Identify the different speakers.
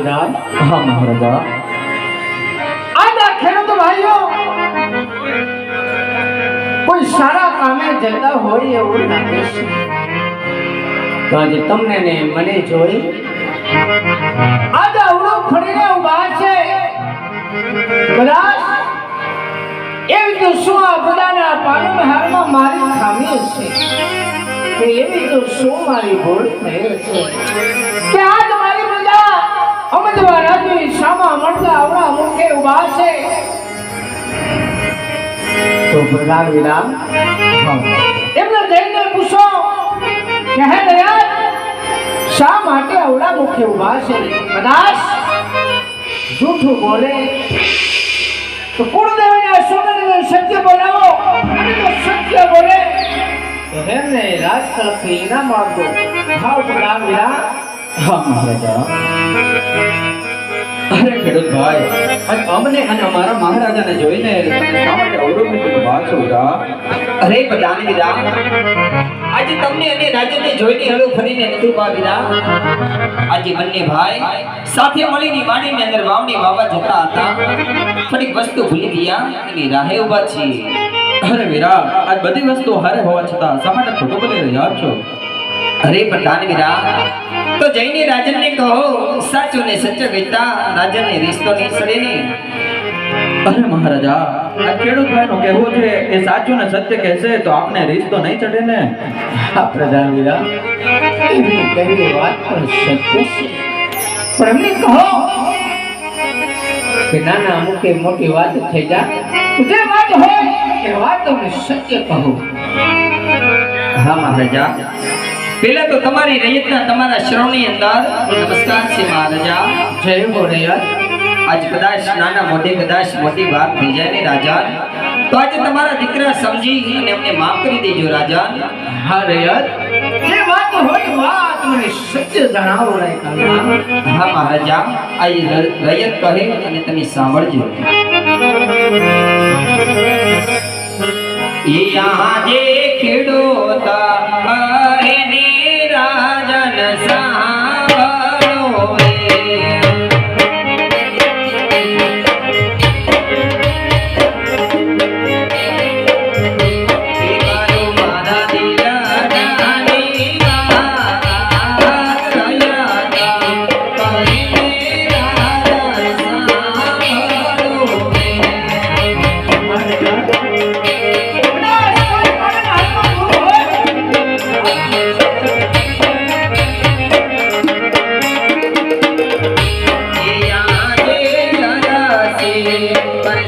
Speaker 1: વિરામ
Speaker 2: હા મહારાજા.
Speaker 1: આના ખેડૂત ભાઈઓ કોઈ સારા કામે જતા હોય એવું લાગે છે તો આજે તમને ને મને જોઈ આજે અવળો ખડીને ઊભા છે. કદાચ એવી તો શું આ બધાના પાલન હારમાં મારી ખામી છે કે એવી તો શું મારી ભૂલ થઈ છે કે આજ મારી બધા અમદવા રાજની સામા મળતા આવડા મુખે ઊભા છે. તો પ્રધાન વિરામ એમને જઈને પૂછો કે હે દયાળ શા માટે આવડા મુખે ઊભા છે? કદાચ જૂઠું બોલે તો કુળદેવીના સોગંદને સત્ય બોલાવો અને જો સત્ય બોલે તો એમને રાજતરફથી ઇનામ આપો. ભાવ પ્રધાન વિરામ.
Speaker 2: હા મહારાજા. અરે ખેડૂત ભાઈ, આજ અમને અને અમારા મહારાજાને જોઈને તમે શા માટે અવરોધિત ઊભા છો રા?
Speaker 3: અરે પ્રધાન વિરામ, આજે તમને અને રાજ્યને જોઈને હળો ફરીને નથી ઉભા વિરામ. આજે બંને ભાઈ સાથે મળીને વાડીની અંદર વાવણી વાવવા જતા હતા. થોડીક વસ્તુ ભૂલી ગયા અને રાહે ઉભા છીએ.
Speaker 2: અરે વીરા, આજ બધી વસ્તુ હારે હોવા છતાં શા માટે ખોટું બોલી રહ્યા છો?
Speaker 3: અરે પ્રધાન વિરામ, તો જઈને રાજનને કહો સાચું ને સત્ય કહેતા રાજનને રિશ્તો નહીં સડે ને.
Speaker 2: અરે મહારાજા, આ ખેડૂત ભાઈનું કહેવું છે એ સાચું ને સત્ય કહેશે તો આપને રીસ તો નહીં ચડે ને?
Speaker 1: હા પ્રધાન વિરામ, એમની કહેલી વાત પણ સત્ય છે, પણ એમને કહો કે નાના મુખે મોટી વાત થઈ જાય. જે વાત હોય એ વાત તમને સત્ય કહો.
Speaker 3: હા મહારાજા, પહેલા તો તમારી રૈયતના તમારા શ્રવણની અંદર નમસ્કાર છે મહારાજા.
Speaker 1: જય બોરૈયા.
Speaker 3: આજ કદાચ નાના મોઢે કદાચ મોટી વાત થઈ જાય ને રાજા, તો આજે તમારા દીકરા સમજી અને અમને માફ કરી દેજો રાજા.
Speaker 1: હા રૈયત, જે વાત હોય વાત મને સત્ય જણાવો રે કાકા.
Speaker 3: હા મહારાજા, આ રૈયત કહે અને તમે સાંભળજો. યહાં જે ખેડૂત કહે ને રાજન સાંભળો રે.
Speaker 4: But